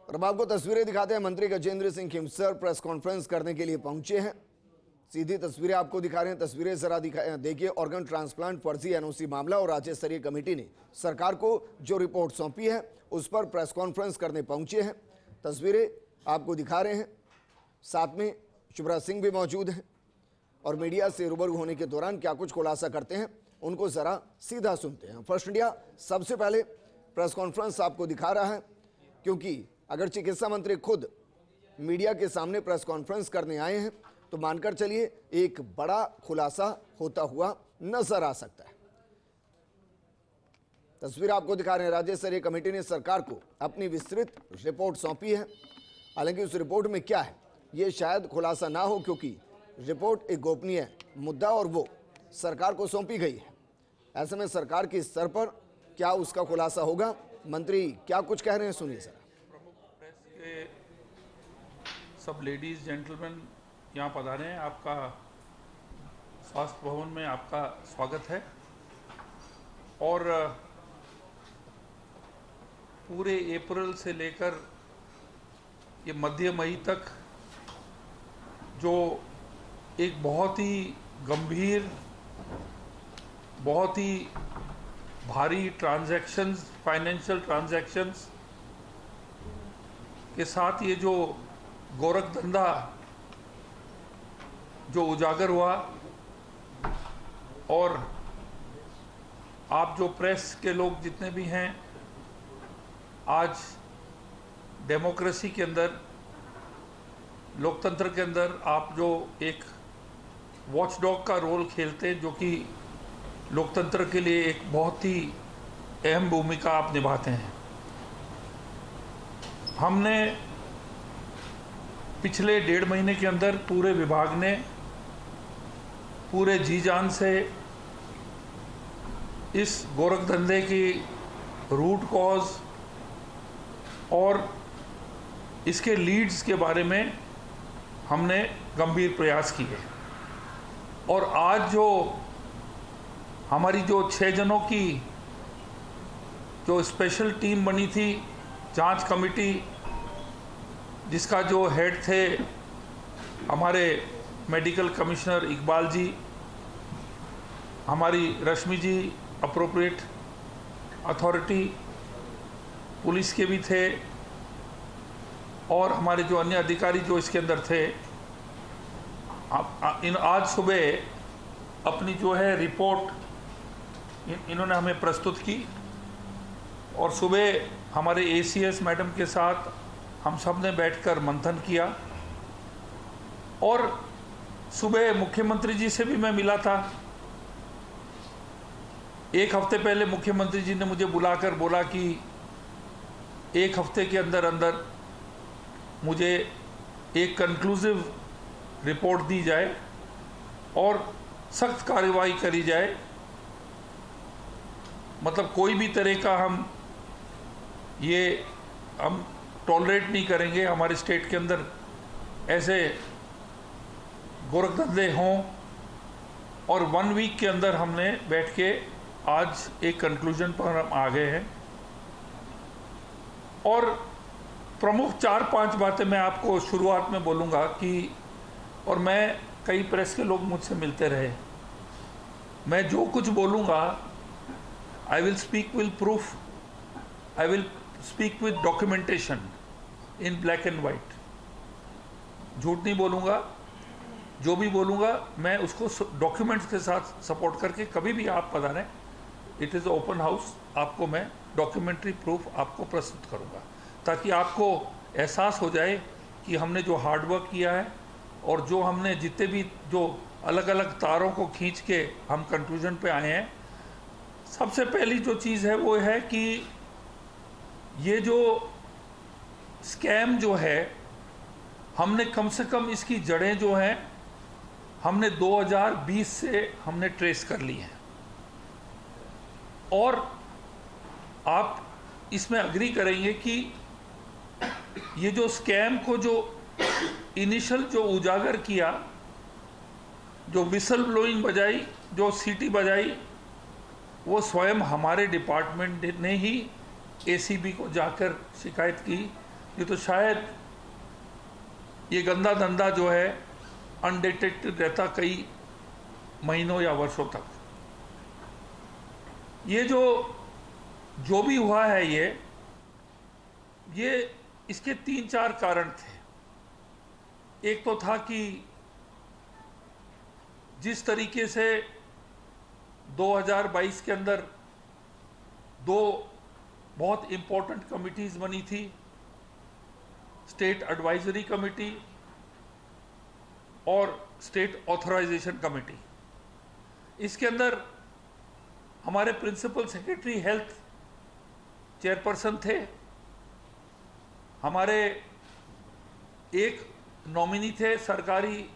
और अब आपको तस्वीरें दिखाते हैं। मंत्री गजेंद्र सिंह खिमसर प्रेस कॉन्फ्रेंस करने के लिए पहुंचे हैं। सीधी तस्वीरें आपको दिखा रहे हैं। तस्वीरें जरा देखिए। ऑर्गन ट्रांसप्लांट फर्जी एनओसी मामला और राज्य स्तरीय कमेटी ने सरकार को जो रिपोर्ट सौंपी है उस पर प्रेस कॉन्फ्रेंस करने पहुंचे हैं। तस्वीरें आपको दिखा रहे हैं। साथ में शिवराज सिंह भी मौजूद हैं और मीडिया से रूबरू होने के दौरान क्या कुछ खुलासा करते हैं उनको जरा सीधा सुनते हैं। फर्स्ट इंडिया सबसे पहले प्रेस कॉन्फ्रेंस आपको दिखा रहा है, क्योंकि अगर चिकित्सा मंत्री खुद मीडिया के सामने प्रेस कॉन्फ्रेंस करने आए हैं तो मानकर चलिए एक बड़ा खुलासा होता हुआ नजर आ सकता है। तस्वीर आपको दिखा रहे हैं। राज्य स्तरीय कमेटी ने सरकार को अपनी विस्तृत रिपोर्ट सौंपी है। हालांकि उस रिपोर्ट में क्या है ये शायद खुलासा ना हो, क्योंकि रिपोर्ट एक गोपनीय मुद्दा और वो सरकार को सौंपी गई है। ऐसे में सरकार के स्तर पर क्या उसका खुलासा होगा? मंत्री क्या कुछ कह रहे हैं, सुनिए सर। प्रमुख प्रेस के सब लेडीज जेंटलमैन यहाँ पधारे हैं। आपका स्वास्थ्य भवन में आपका स्वागत है। और पूरे अप्रैल से लेकर ये मध्य मई तक जो एक बहुत ही गंभीर, बहुत ही भारी ट्रांजैक्शंस, फाइनेंशियल ट्रांजैक्शंस के साथ ये जो गोरख धंधा जो उजागर हुआ, और आप जो प्रेस के लोग जितने भी हैं, आज डेमोक्रेसी के अंदर, लोकतंत्र के अंदर आप जो एक वॉचडॉग का रोल खेलते हैं, जो कि लोकतंत्र के लिए एक बहुत ही अहम भूमिका आप निभाते हैं। हमने पिछले 1.5 महीने के अंदर पूरे विभाग ने पूरे जी जान से इस गोरख धंधे की रूट कॉज और इसके लीड्स के बारे में हमने गंभीर प्रयास किए। और आज जो हमारी जो 6 जनों की जो स्पेशल टीम बनी थी, जांच कमेटी, जिसका जो हेड थे हमारे मेडिकल कमिश्नर इकबाल जी, हमारी रश्मि जी अप्रोप्रिएट अथॉरिटी, पुलिस के भी थे, और हमारे जो अन्य अधिकारी जो इसके अंदर थे, आज सुबह अपनी जो है रिपोर्ट इन्होंने हमें प्रस्तुत की। और सुबह हमारे एसीएस मैडम के साथ हम सब ने बैठकर मंथन किया। और सुबह मुख्यमंत्री जी से भी मैं मिला था। 1 हफ्ते पहले मुख्यमंत्री जी ने मुझे बुलाकर बोला कि 1 हफ्ते के अंदर अंदर मुझे एक कंक्लूसिव रिपोर्ट दी जाए और सख्त कार्रवाई करी जाए। मतलब कोई भी तरह का हम टॉलरेट नहीं करेंगे, हमारे स्टेट के अंदर ऐसे गोरख धंधे हों। और 1 वीक के अंदर हमने बैठ के आज एक कंक्लूजन पर हम आ गए हैं। और प्रमुख 4-5 बातें मैं आपको शुरुआत में बोलूँगा कि, और मैं कई प्रेस के लोग मुझसे मिलते रहे, मैं जो कुछ बोलूँगा I will speak with proof, I will speak with documentation in black and white. झूठ नहीं बोलूँगा। जो भी बोलूँगा मैं उसको डॉक्यूमेंट्स के साथ सपोर्ट करके, कभी भी आप पधारें, इट इज़ ओपन हाउस, आपको मैं डॉक्यूमेंट्री प्रूफ आपको प्रस्तुत करूँगा, ताकि आपको एहसास हो जाए कि हमने जो हार्डवर्क किया है और जो हमने जितने भी जो अलग अलग तारों को खींच के हम कंक्लूजन पे आए हैं। सबसे पहली जो चीज़ है वो है कि ये जो स्कैम जो है, हमने कम से कम इसकी जड़ें जो हैं हमने 2020 से हमने ट्रेस कर ली हैं। और आप इसमें अग्री करेंगे कि ये जो स्कैम को जो इनिशियल जो उजागर किया, जो विसल ब्लोइंग बजाई, जो सीटी बजाई, वो स्वयं हमारे डिपार्टमेंट ने ही एसीबी को जाकर शिकायत की ये तो शायद ये गंदा धंधा जो है अनडिटेक्टेड रहता कई महीनों या वर्षों तक। ये जो भी हुआ है ये इसके 3-4 कारण थे। एक तो था कि जिस तरीके से 2022 के अंदर 2 बहुत इंपॉर्टेंट कमिटीज बनी थी, स्टेट एडवाइजरी कमेटी और स्टेट ऑथराइजेशन कमेटी। इसके अंदर हमारे प्रिंसिपल सेक्रेटरी हेल्थ चेयरपर्सन थे, हमारे एक नॉमिनी थे सरकारी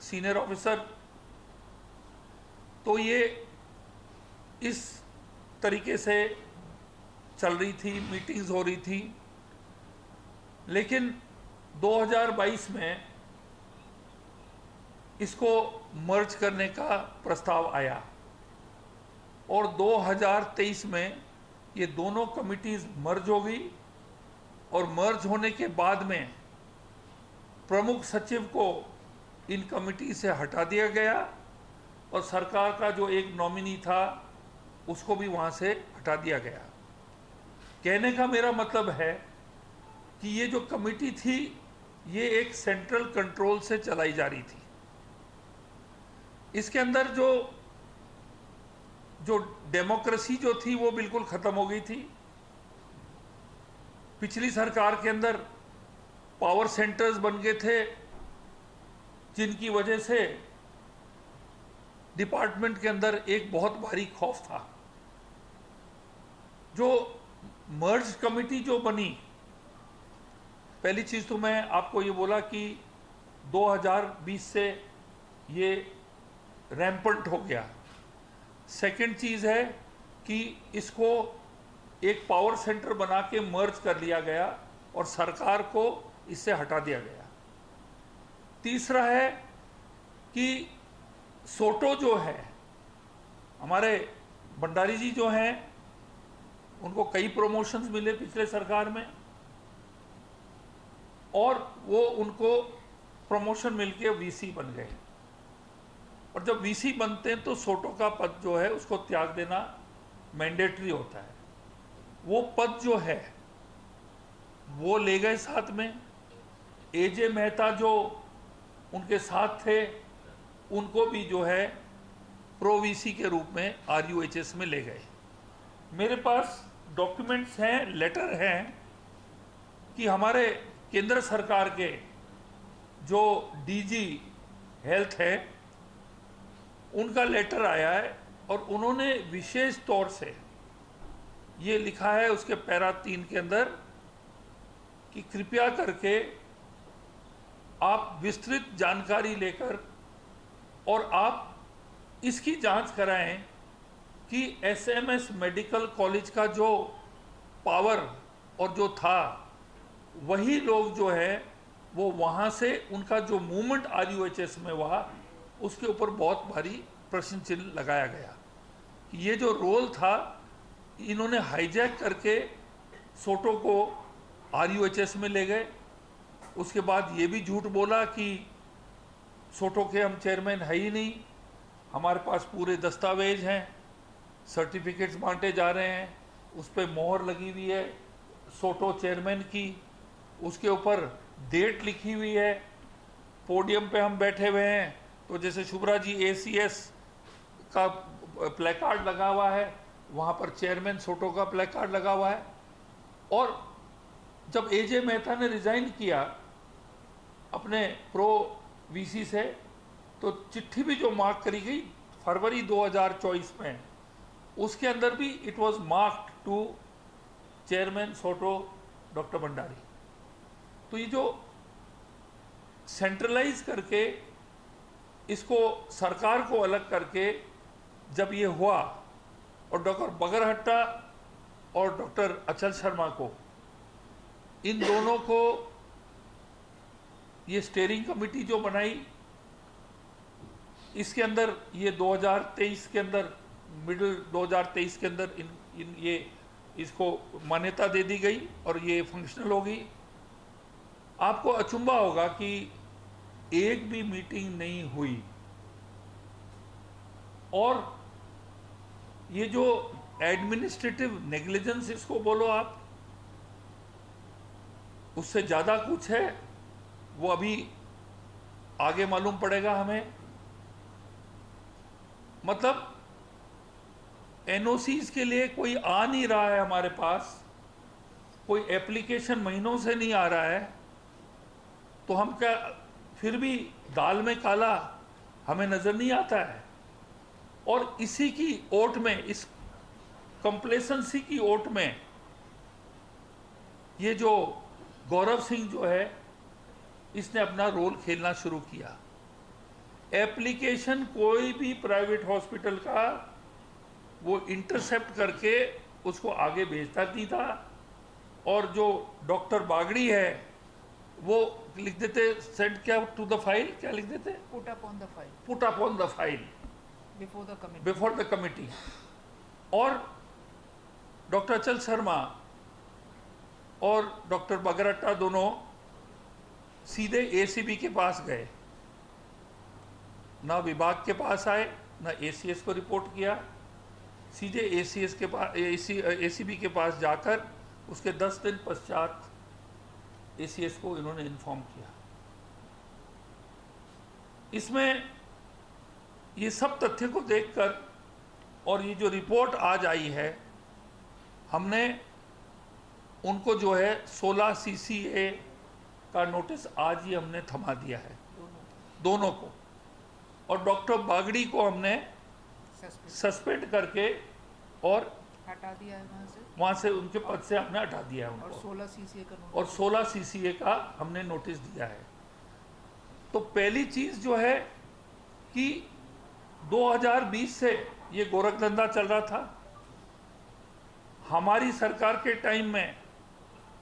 सीनियर ऑफिसर। तो ये इस तरीके से चल रही थी, मीटिंग्स हो रही थी। लेकिन 2022 में इसको मर्ज करने का प्रस्ताव आया और 2023 में ये दोनों कमिटीज मर्ज हो गई और मर्ज होने के बाद में प्रमुख सचिव को इन कमिटी से हटा दिया गया और सरकार का जो एक नॉमिनी था उसको भी वहां से हटा दिया गया। कहने का मेरा मतलब है कि ये जो कमिटी थी ये एक सेंट्रल कंट्रोल से चलाई जा रही थी। इसके अंदर जो डेमोक्रेसी जो थी वो बिल्कुल खत्म हो गई थी। पिछली सरकार के अंदर पावर सेंटर्स बन गए थे जिनकी वजह से डिपार्टमेंट के अंदर एक बहुत भारी खौफ था। जो मर्ज कमेटी जो बनी, पहली चीज तो मैं आपको ये बोला कि 2020 से ये रैम्पेंट हो गया। सेकंड चीज है कि इसको एक पावर सेंटर बना के मर्ज कर लिया गया और सरकार को इससे हटा दिया गया। तीसरा है कि सोटो जो है, हमारे भंडारी जी जो हैं उनको कई प्रमोशंस मिले पिछले सरकार में और वो उनको प्रमोशन मिलके वीसी बन गए। और जब वीसी बनते हैं तो सोटो का पद जो है उसको त्याग देना मैंडेटरी होता है। वो पद जो है वो ले गए साथ में। एजे मेहता जो उनके साथ थे उनको भी जो है प्रो वीसी के रूप में आरयूएचएस में ले गए। मेरे पास डॉक्यूमेंट्स हैं, लेटर हैं कि हमारे केंद्र सरकार के जो डीजी हेल्थ है उनका लेटर आया है और उन्होंने विशेष तौर से ये लिखा है उसके पैरा 3 के अंदर कि कृपया करके आप विस्तृत जानकारी लेकर और आप इसकी जांच कराएं कि एसएमएस मेडिकल कॉलेज का जो पावर और जो था वही लोग जो है वो वहाँ से उनका जो मूवमेंट आरयूएचएस में हुआ उसके ऊपर बहुत भारी प्रश्न चिन्ह लगाया गया कि ये जो रोल था इन्होंने हाईजैक करके सोटो को आरयूएचएस में ले गए। उसके बाद ये भी झूठ बोला कि सोटो के हम चेयरमैन है ही नहीं, हमारे पास पूरे दस्तावेज हैं, सर्टिफिकेट्स बांटे जा रहे हैं, उस पर मोहर लगी हुई है सोटो चेयरमैन की, उसके ऊपर डेट लिखी हुई है। पोडियम पे हम बैठे हुए हैं तो जैसे शुभ्रा जी एसीएस का प्लेकार्ड लगा हुआ है, वहाँ पर चेयरमैन सोटो का प्लेकार्ड लगा हुआ है। और जब एजे मेहता ने रिजाइन किया अपने प्रो वीसी से तो चिट्ठी भी जो मार्क करी गई फरवरी 2024 में, उसके अंदर भी it was marked to chairman सोटो डॉक्टर भंडारी। तो ये जो सेंट्रलाइज करके इसको सरकार को अलग करके जब ये हुआ और डॉक्टर बगरहट्टा और डॉक्टर अचल शर्मा को, इन दोनों को ये स्टीयरिंग कमेटी जो बनाई इसके अंदर ये 2023 के अंदर मिडिल 2023 के अंदर ये इसको मान्यता दे दी गई और ये फंक्शनल हो गई। आपको अचंभा होगा कि एक भी मीटिंग नहीं हुई और ये जो एडमिनिस्ट्रेटिव नेग्लिजेंस इसको बोलो आप, उससे ज्यादा कुछ है वो अभी आगे मालूम पड़ेगा हमें। मतलब एनओसीज के लिए कोई आ नहीं रहा है हमारे पास, कोई एप्लीकेशन महीनों से नहीं आ रहा है, तो हम क्या फिर भी दाल में काला हमें नजर नहीं आता है। और इसी की ओट में, इस कंप्लेसेंसी की ओट में ये जो गौरव सिंह जो है इसने अपना रोल खेलना शुरू किया। एप्लीकेशन कोई भी प्राइवेट हॉस्पिटल का वो इंटरसेप्ट करके उसको आगे भेजता नहीं था, और जो डॉक्टर बागड़ी है वो लिख देते सेंड क्या टू द फाइल, क्या लिख देते, Put up on the file put up on the file before the the committee. और डॉक्टर अचल शर्मा और डॉक्टर बगरट्टा दोनों सीधे एसीबी के पास गए, ना विभाग के पास आए, ना एसीएस को रिपोर्ट किया, सीधे एसीएस के पास एसीबी के पास जाकर उसके 10 दिन पश्चात एसीएस को इन्होंने इन्फॉर्म किया। इसमें ये सब तथ्य को देखकर और ये जो रिपोर्ट आज आई है, हमने उनको जो है 16 सीसीए का नोटिस आज ही हमने थमा दिया है, दोनों को। और डॉक्टर बागड़ी को हमने सस्पेंड करके और हटा दिया है वहां से उनके पद से हमने हटा दिया है और उनको, 16 सीसीए का और 16 सीसीए का हमने नोटिस दिया है। तो पहली चीज जो है कि 2020 से ये गोरख धंधा चल रहा था। हमारी सरकार के टाइम में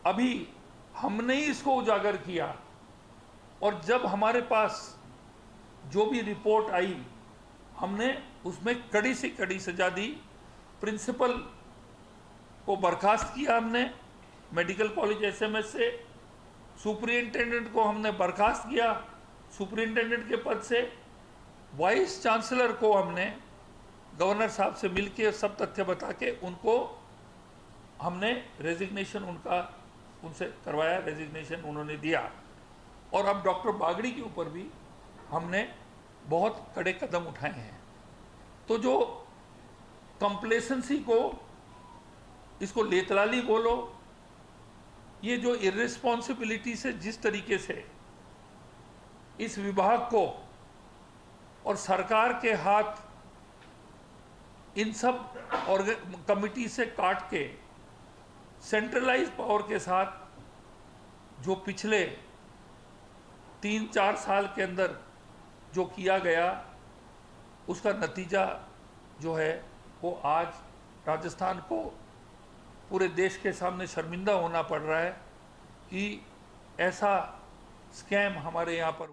अभी हमने ही इसको उजागर किया, और जब हमारे पास जो भी रिपोर्ट आई हमने उसमें कड़ी से कड़ी सजा दी। प्रिंसिपल को बर्खास्त किया हमने मेडिकल कॉलेज एसएमएस से, सुपरिंटेंडेंट को हमने बर्खास्त किया सुपरिंटेंडेंट के पद से, वाइस चांसलर को हमने गवर्नर साहब से मिलकर सब तथ्य बता के उनको हमने रेजिग्नेशन उनसे करवाया, रेजिग्नेशन उन्होंने दिया। और अब डॉक्टर बागड़ी के ऊपर भी हमने बहुत कड़े कदम उठाए हैं। तो जो कंप्लेसेंसी को, इसको लेतलाली बोलो, ये जो इर्रिस्पॉन्सिबिलिटी से जिस तरीके से इस विभाग को और सरकार के हाथ इन सब कमिटी से काट के सेंट्रलाइज पावर के साथ जो पिछले 3-4 साल के अंदर जो किया गया, उसका नतीजा जो है वो आज राजस्थान को पूरे देश के सामने शर्मिंदा होना पड़ रहा है कि ऐसा स्कैम हमारे यहाँ पर